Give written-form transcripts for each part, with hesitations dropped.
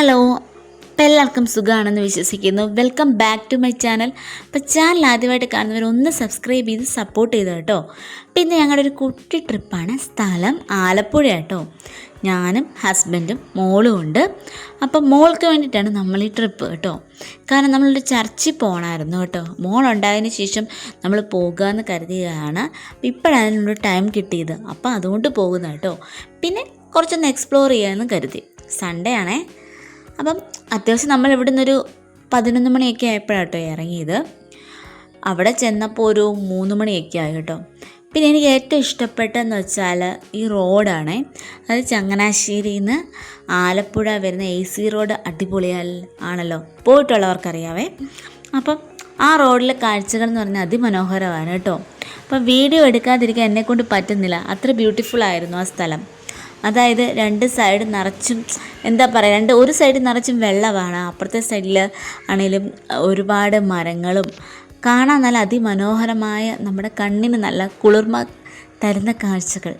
Hello, അപ്പോൾ എല്ലാവർക്കും സുഖമാണെന്ന് വിശ്വസിക്കുന്നു. Welcome back to my channel. അപ്പോൾ ചാനൽ ആദ്യമായിട്ട് കാണുന്നവർ ഒന്ന് സബ്സ്ക്രൈബ് ചെയ്ത് സപ്പോർട്ട് ചെയ്തു കേട്ടോ. പിന്നെ ഞങ്ങളുടെ ഒരു കുട്ടി ട്രിപ്പാണ്. സ്ഥലം ആലപ്പുഴ കേട്ടോ. ഞാനും ഹസ്ബൻഡും മോളും ഉണ്ട്. അപ്പം മോൾക്ക് വേണ്ടിയിട്ടാണ് നമ്മൾ ഈ ട്രിപ്പ് കേട്ടോ. കാരണം നമ്മളൊരു ചർച്ചിൽ പോകണമായിരുന്നു കേട്ടോ. മോളുണ്ടായതിന് ശേഷം നമ്മൾ പോകുകയെന്ന് കരുതിയതാണ്. ഇപ്പോഴാണ് നമ്മൾ ടൈം കിട്ടിയത്. അപ്പോൾ അതുകൊണ്ട് പോകുന്ന കേട്ടോ. പിന്നെ കുറച്ചൊന്ന് എക്സ്പ്ലോർ ചെയ്യാമെന്ന് കരുതി. സൺഡേ ആണേ. അപ്പം അത്യാവശ്യം നമ്മൾ ഇവിടെ നിന്നൊരു 11 മണിയൊക്കെ ആയപ്പോഴാണ് കേട്ടോ ഇറങ്ങിയത്. അവിടെ ചെന്നപ്പോൾ ഒരു 3 മണിയൊക്കെ ആയി കേട്ടോ. പിന്നെ എനിക്ക് ഏറ്റവും ഇഷ്ടപ്പെട്ടതെന്ന് വെച്ചാൽ ഈ റോഡാണേ. അതായത് ചങ്ങനാശ്ശേരിയിൽ നിന്ന് ആലപ്പുഴ വരുന്ന AC റോഡ് ആണല്ലോ, പോയിട്ടുള്ളവർക്കറിയാവേ. അപ്പം ആ റോഡിലെ കാഴ്ചകൾ എന്ന് പറഞ്ഞാൽ അതിമനോഹരമാണ് കേട്ടോ. അപ്പം വീഡിയോ എടുക്കാതിരിക്കാൻ എന്നെക്കൊണ്ട് പറ്റുന്നില്ല, അത്ര ബ്യൂട്ടിഫുൾ ആയിരുന്നു ആ സ്ഥലം. അതായത് രണ്ട് സൈഡ് നിറച്ചും ഒരു സൈഡ് നിറച്ചും വെള്ളമാണ്, അപ്പുറത്തെ സൈഡിൽ ആണെങ്കിലും ഒരുപാട് മരങ്ങളും കാണാൻ നല്ല അതിമനോഹരമായ, നമ്മുടെ കണ്ണിന് നല്ല കുളിർമ തരുന്ന കാഴ്ചകൾ.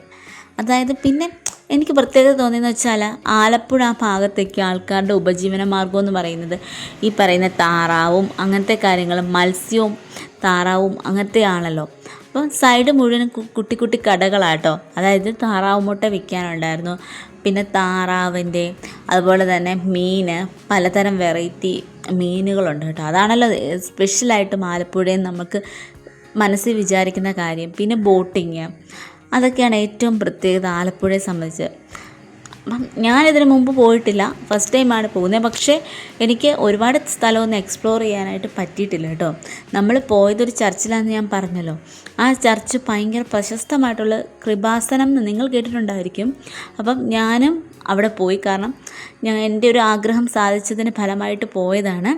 അതായത് പിന്നെ എനിക്ക് പ്രത്യേകത തോന്നിയെന്ന് വെച്ചാൽ ആലപ്പുഴ ആ ഭാഗത്തേക്ക് ആൾക്കാരുടെ ഉപജീവന മാർഗം എന്ന് പറയുന്നത് ഈ പറയുന്ന താറാവും അങ്ങനത്തെ കാര്യങ്ങളും, മത്സ്യവും താറാവും അങ്ങനത്തെ ആണല്ലോ. അപ്പം സൈഡ് മുഴുവനും കുട്ടി കുട്ടി കടകളാട്ടോ. അതായത് താറാവ് മുട്ട വിൽക്കാനുണ്ടായിരുന്നു, പിന്നെ താറാവിൻ്റെ, അതുപോലെ തന്നെ പലതരം വെറൈറ്റി മീനുകളുണ്ട് കേട്ടോ. അതാണല്ലോ സ്പെഷ്യലായിട്ടും ആലപ്പുഴയിൽ നമുക്ക് മനസ്സിൽ വിചാരിക്കുന്ന കാര്യം. പിന്നെ ബോട്ടിങ്, അതൊക്കെയാണ് ഏറ്റവും പ്രത്യേകത ആലപ്പുഴയെ സംബന്ധിച്ച്. അപ്പം ഞാനിതിന് മുമ്പ് പോയിട്ടില്ല, ഫസ്റ്റ് ടൈമാണ് പോകുന്നത്. പക്ഷേ എനിക്ക് ഒരുപാട് സ്ഥലമൊന്നും എക്സ്പ്ലോർ ചെയ്യാനായിട്ട് പറ്റിയിട്ടില്ല കേട്ടോ. നമ്മൾ പോയതൊരു ചർച്ചിലാണെന്ന് ഞാൻ പറഞ്ഞല്ലോ. ആ ചർച്ച് ഭയങ്കര പ്രശസ്തമായിട്ടുള്ള കൃപാസനം എന്ന് നിങ്ങൾ കേട്ടിട്ടുണ്ടായിരിക്കും. അപ്പം ഞാനും അവിടെ പോയി, കാരണം എൻ്റെ ഒരു ആഗ്രഹം സാധിച്ചതിന് ഫലമായിട്ട് പോയതാണ്.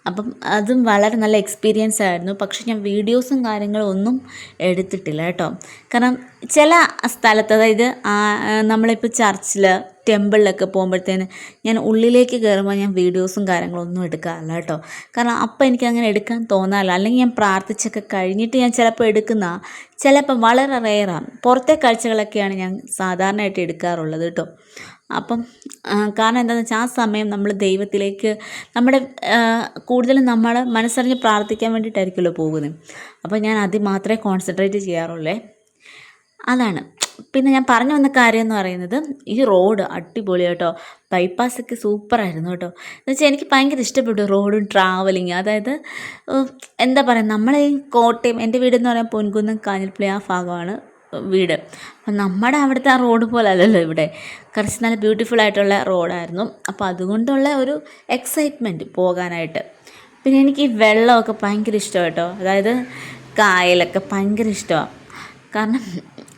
അപ്പം അതും വളരെ നല്ല എക്സ്പീരിയൻസ് ആയിരുന്നു. പക്ഷെ ഞാൻ വീഡിയോസും കാര്യങ്ങളും ഒന്നും എടുത്തിട്ടില്ല കേട്ടോ. കാരണം ചില സ്ഥലത്ത്, അതായത് നമ്മളിപ്പോൾ ചർച്ചിൽ ടെമ്പിളിലൊക്കെ പോകുമ്പോഴത്തേന് ഞാൻ ഉള്ളിലേക്ക് കയറുമ്പോൾ ഞാൻ വീഡിയോസും കാര്യങ്ങളൊന്നും എടുക്കാറില്ല കേട്ടോ. കാരണം അപ്പം എനിക്കങ്ങനെ എടുക്കാൻ തോന്നാറില്ല. അല്ലെങ്കിൽ ഞാൻ പ്രാർത്ഥിച്ചൊക്കെ കഴിഞ്ഞിട്ട് ഞാൻ ചിലപ്പോൾ വളരെ റെയറാണ്. പുറത്തെ കാഴ്ചകളൊക്കെയാണ് ഞാൻ സാധാരണയായിട്ട് എടുക്കാറുള്ളത് കേട്ടോ. അപ്പം കാരണം എന്താണെന്ന് വെച്ചാൽ ആ സമയം നമ്മൾ ദൈവത്തിലേക്ക് കൂടുതലും നമ്മൾ മനസ്സറിഞ്ഞ് പ്രാർത്ഥിക്കാൻ വേണ്ടിയിട്ടായിരിക്കുമല്ലോ പോകുന്നത്. അപ്പോൾ ഞാൻ അതിൽ മാത്രമേ കോൺസെൻട്രേറ്റ് ചെയ്യാറുള്ളേ. അതാണ്. പിന്നെ ഞാൻ പറഞ്ഞു വന്ന കാര്യം എന്ന് പറയുന്നത്, ഈ റോഡ് അടിപൊളി കേട്ടോ. ബൈപ്പാസൊക്കെ സൂപ്പറായിരുന്നു കേട്ടോ. എന്നുവെച്ചാൽ എനിക്ക് ഭയങ്കര ഇഷ്ടപ്പെട്ടു റോഡും ട്രാവലിങ്. അതായത് നമ്മളെ ഈ കോട്ടയം, എൻ്റെ വീടെന്ന് പറയാൻ പൊൻകുന്നം കാഞ്ഞിരപ്പള്ളി ആ ഭാഗമാണ് വീട്. അപ്പം നമ്മുടെ അവിടുത്തെ ആ റോഡ് പോലെ അല്ലല്ലോ ഇവിടെ. കുറച്ച് നല്ല ബ്യൂട്ടിഫുൾ ആയിട്ടുള്ള റോഡായിരുന്നു. അപ്പോൾ അതുകൊണ്ടുള്ള ഒരു എക്സൈറ്റ്മെൻറ്റ് പോകാനായിട്ട്. പിന്നെ എനിക്ക് ഈ വെള്ളമൊക്കെ ഭയങ്കര ഇഷ്ടമാണ് കേട്ടോ. അതായത് കായലൊക്കെ ഭയങ്കര ഇഷ്ടമാണ്. കാരണം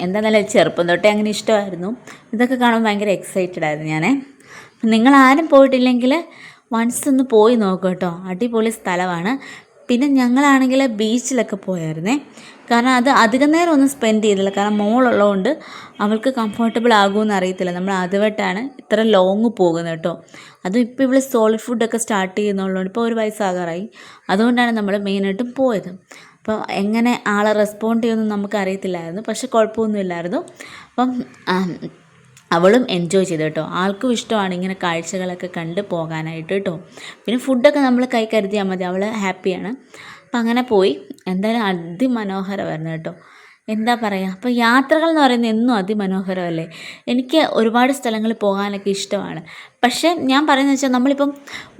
എന്താണെന്നല്ല, ചെറുപ്പം തൊട്ടേ അങ്ങനെ ഇഷ്ടമായിരുന്നു. ഇതൊക്കെ കാണുമ്പോൾ ഭയങ്കര എക്സൈറ്റഡ് ആയിരുന്നു ഞാൻ. നിങ്ങൾ ആരും പോയിട്ടില്ലെങ്കിൽ വൺസ് ഒന്ന് പോയി നോക്കൂ കേട്ടോ. അടിപൊളി സ്ഥലമാണ്. പിന്നെ ഞങ്ങളാണെങ്കിൽ ബീച്ചിലൊക്കെ പോയായിരുന്നേ. കാരണം അത് അധികം നേരം ഒന്നും സ്പെൻഡ് ചെയ്തില്ല, കാരണം മോളുള്ളതുകൊണ്ട് അവൾക്ക് കംഫർട്ടബിൾ ആകുമെന്ന് അറിയത്തില്ല. നമ്മൾ ആദ്യമായിട്ടാണ് ഇത്ര ലോങ് പോകുന്നത് കേട്ടോ. അതും ഇപ്പോൾ ഇവിടെ സോളിഡ് ഫുഡൊക്കെ സ്റ്റാർട്ട് ചെയ്യുന്നുള്ളതുകൊണ്ട്, ഇപ്പോൾ 1 വയസ്സാകാറായി. അതുകൊണ്ടാണ് നമ്മൾ മെയിനായിട്ടും പോയത്. അപ്പോൾ എങ്ങനെ ആളെ റെസ്പോണ്ട് ചെയ്യുമെന്ന് നമുക്ക് അറിയത്തില്ലായിരുന്നു, പക്ഷെ കുഴപ്പമൊന്നുമില്ലായിരുന്നു. അപ്പം അവളും എൻജോയ് ചെയ്തു കേട്ടോ. ആൾക്കും ഇഷ്ടമാണ് ഇങ്ങനെ കാഴ്ചകളൊക്കെ കണ്ട് പോകാനായിട്ട് കേട്ടോ. പിന്നെ ഫുഡൊക്കെ നമ്മൾ കൈ കരുതിയാൽ മതി, അവൾ ഹാപ്പിയാണ്. അപ്പം അങ്ങനെ പോയി. എന്തായാലും അതിമനോഹരമായിരുന്നു കേട്ടോ. എന്താ പറയുക, അപ്പോൾ യാത്രകൾ എന്ന് പറയുന്നത് എന്നും അതിമനോഹരമല്ലേ. എനിക്ക് ഒരുപാട് സ്ഥലങ്ങളിൽ പോകാനൊക്കെ ഇഷ്ടമാണ്. പക്ഷേ ഞാൻ പറയുന്നത് വെച്ചാൽ, നമ്മളിപ്പം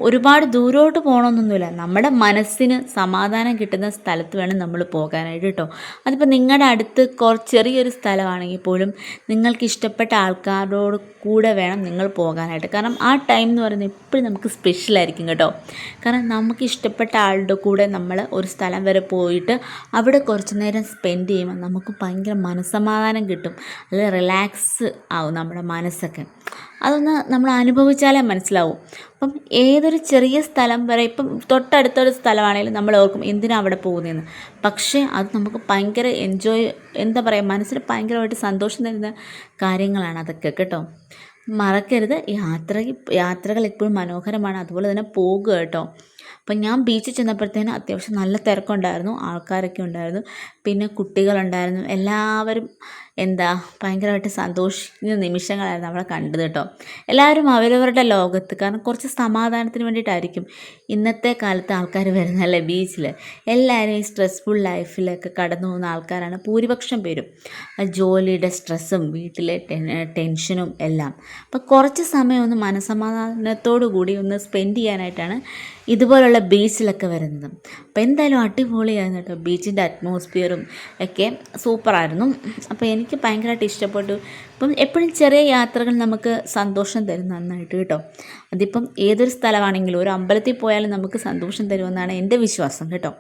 ഒരുപാട് ദൂരോട്ട് പോകണമെന്നൊന്നുമില്ല. നമ്മുടെ മനസ്സിന് സമാധാനം കിട്ടുന്ന സ്ഥലത്ത് വേണം നമ്മൾ പോകാനായിട്ട് കേട്ടോ. അതിപ്പോൾ നിങ്ങളുടെ അടുത്ത് ചെറിയൊരു സ്ഥലമാണെങ്കിൽ പോലും നിങ്ങൾക്ക് ഇഷ്ടപ്പെട്ട ആൾക്കാരോട് കൂടെ വേണം നിങ്ങൾ പോകാനായിട്ട്. കാരണം ആ ടൈം എന്ന് പറയുന്നത് എപ്പോഴും നമുക്ക് സ്പെഷ്യലായിരിക്കും കേട്ടോ. കാരണം നമുക്ക് ഇഷ്ടപ്പെട്ട ആളുടെ കൂടെ നമ്മൾ ഒരു സ്ഥലം വരെ പോയിട്ട് അവിടെ കുറച്ച് നേരം സ്പെൻഡ് ചെയ്യുമ്പോൾ നമുക്ക് ഭയങ്കര മനസ്സമാധാനം കിട്ടും. അത് റിലാക്സ് ആവും നമ്മുടെ മനസ്സൊക്കെ. അതൊന്ന് നമ്മൾ അനുഭവിച്ചാലേ മനസ്സിലാവും. അപ്പം ഏതൊരു ചെറിയ സ്ഥലം വരെ, ഇപ്പം തൊട്ടടുത്തൊരു സ്ഥലമാണെങ്കിലും നമ്മൾ ഓർക്കും എന്തിനാണ് അവിടെ പോകുന്നതെന്ന്. പക്ഷേ അത് നമുക്ക് ഭയങ്കര മനസ്സിന് ഭയങ്കരമായിട്ട് സന്തോഷം തരുന്ന കാര്യങ്ങളാണ് അതൊക്കെ കേട്ടോ. മറക്കരുത്, യാത്രകൾ എപ്പോഴും മനോഹരമാണ്. അതുപോലെ തന്നെ പോകുക കേട്ടോ. അപ്പം ഞാൻ ബീച്ചിൽ ചെന്നപ്പോഴത്തേനും അത്യാവശ്യം നല്ല തിരക്കുണ്ടായിരുന്നു, ആൾക്കാരൊക്കെ ഉണ്ടായിരുന്നു. പിന്നെ കുട്ടികളുണ്ടായിരുന്നു. എല്ലാവരും എന്താ ഭയങ്കരമായിട്ട് സന്തോഷിക്കുന്ന നിമിഷങ്ങളായിരുന്നു അവിടെ കണ്ടത് കേട്ടോ. എല്ലാവരും അവരവരുടെ ലോകത്ത്, കാരണം കുറച്ച് സമാധാനത്തിന് വേണ്ടിയിട്ടായിരിക്കും ഇന്നത്തെ കാലത്ത് ആൾക്കാർ വരുന്നതല്ലേ ബീച്ചിൽ. എല്ലാവരും ഈ സ്ട്രെസ്ഫുൾ ലൈഫിലൊക്കെ കടന്നു പോകുന്ന ആൾക്കാരാണ് ഭൂരിപക്ഷം പേരും. ജോലിയുടെ സ്ട്രെസ്സും വീട്ടിലെ ടെൻഷനും എല്ലാം. അപ്പോൾ കുറച്ച് സമയം ഒന്ന് മനസ്സമാധാനത്തോടു കൂടി ഒന്ന് സ്പെൻഡ് ചെയ്യാനായിട്ടാണ് ഇതുപോലുള്ള ബീച്ചിലൊക്കെ വരുന്നത്. അപ്പോൾ എന്തായാലും അടിപൊളിയായിരുന്നു കേട്ടോ. ബീച്ചിൻ്റെ അറ്റ്മോസ്ഫിയറും ഒക്കെ സൂപ്പറായിരുന്നു. അപ്പോൾ എനിക്ക് ഭയങ്കരമായിട്ട് ഇഷ്ടപ്പെട്ടു. ഇപ്പം എപ്പോഴും ചെറിയ യാത്രകൾ നമുക്ക് സന്തോഷം തരും നന്നായിട്ട് കേട്ടോ. അതിപ്പം ഏതൊരു സ്ഥലമാണെങ്കിലും ഒരു അമ്പലത്തിൽ പോയാലും നമുക്ക് സന്തോഷം തരുമെന്നാണ് എൻ്റെ വിശ്വാസം കേട്ടോ.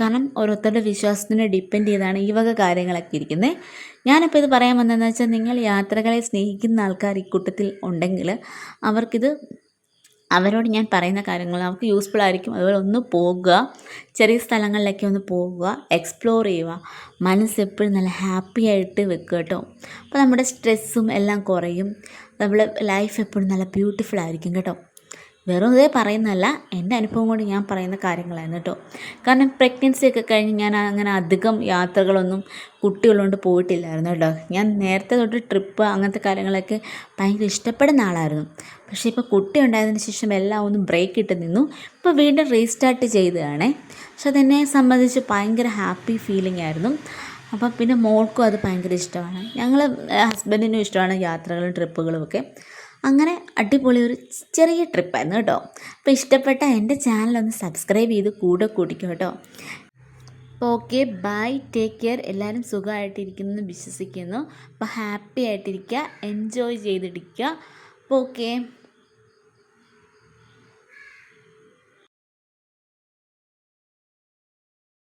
കാരണം ഓരോരുത്തരുടെ വിശ്വാസത്തിനെ ഡിപ്പെൻഡ് ചെയ്താണ് ഈ വക കാര്യങ്ങളൊക്കെ ഇരിക്കുന്നത്. ഞാനിപ്പോൾ ഇത് പറയാൻ വന്നതെന്ന് വെച്ചാൽ, നിങ്ങൾ യാത്രകളെ സ്നേഹിക്കുന്ന ആൾക്കാർ ഈ കൂട്ടത്തിൽ ഉണ്ടെങ്കിൽ അവരോട് ഞാൻ പറയുന്ന കാര്യങ്ങൾ അവർക്ക് യൂസ്ഫുൾ ആയിരിക്കും. അതുപോലെ ഒന്ന് പോകുക, ചെറിയ സ്ഥലങ്ങളിലൊക്കെ ഒന്ന് പോകുക, എക്സ്പ്ലോർ ചെയ്യുക, മനസ്സെപ്പോഴും നല്ല ഹാപ്പി ആയിട്ട് വെക്കുക കേട്ടോ. അപ്പോൾ നമ്മുടെ സ്ട്രെസ്സും എല്ലാം കുറയും. നമ്മുടെ ലൈഫ് എപ്പോഴും നല്ല ബ്യൂട്ടിഫുൾ ആയിരിക്കും കേട്ടോ. വെറുതെ പറയുന്നതല്ല, എൻ്റെ അനുഭവം കൊണ്ട് ഞാൻ പറയുന്ന കാര്യങ്ങളായിരുന്നു കേട്ടോ. കാരണം പ്രഗ്നൻസി ഒക്കെ കഴിഞ്ഞ് ഞാൻ അങ്ങനെ അധികം യാത്രകളൊന്നും കുട്ടികളുകൊണ്ട് പോയിട്ടില്ലായിരുന്നു കേട്ടോ. ഞാൻ നേരത്തെ തൊട്ട് ട്രിപ്പ് അങ്ങനത്തെ കാര്യങ്ങളൊക്കെ ഭയങ്കര ഇഷ്ടപ്പെടുന്ന ആളായിരുന്നു. പക്ഷേ ഇപ്പോൾ കുട്ടി ഉണ്ടായതിന് ശേഷം എല്ലാം ഒന്ന് ബ്രേക്ക് ഇട്ട് നിന്നു. ഇപ്പോൾ വീണ്ടും റീസ്റ്റാർട്ട് ചെയ്തതാണേ. പക്ഷെ അതെന്നെ സംബന്ധിച്ച് ഭയങ്കര ഹാപ്പി ഫീലിംഗ് ആയിരുന്നു. അപ്പം പിന്നെ മോൾക്കും അത് ഭയങ്കര ഇഷ്ടമാണ്. ഹസ്ബൻഡിനും ഇഷ്ടമാണ് യാത്രകളും ട്രിപ്പുകളും ഒക്കെ. അങ്ങനെ അടിപൊളി ഒരു ചെറിയ ട്രിപ്പായിരുന്നു കേട്ടോ. അപ്പോൾ ഇഷ്ടപ്പെട്ട എൻ്റെ ചാനലൊന്ന് സബ്സ്ക്രൈബ് ചെയ്ത് കൂടെ കൂട്ടിക്കോ കേട്ടോ. അപ്പോൾ ഓക്കെ, ബൈ, ടേക്ക് കെയർ. എല്ലാവരും സുഖമായിട്ടിരിക്കുന്നു എന്ന് വിശ്വസിക്കുന്നു. അപ്പോൾ ഹാപ്പി ആയിട്ടിരിക്കുക, എൻജോയ് ചെയ്തിരിക്കുക. അപ്പോൾ ഓക്കെ.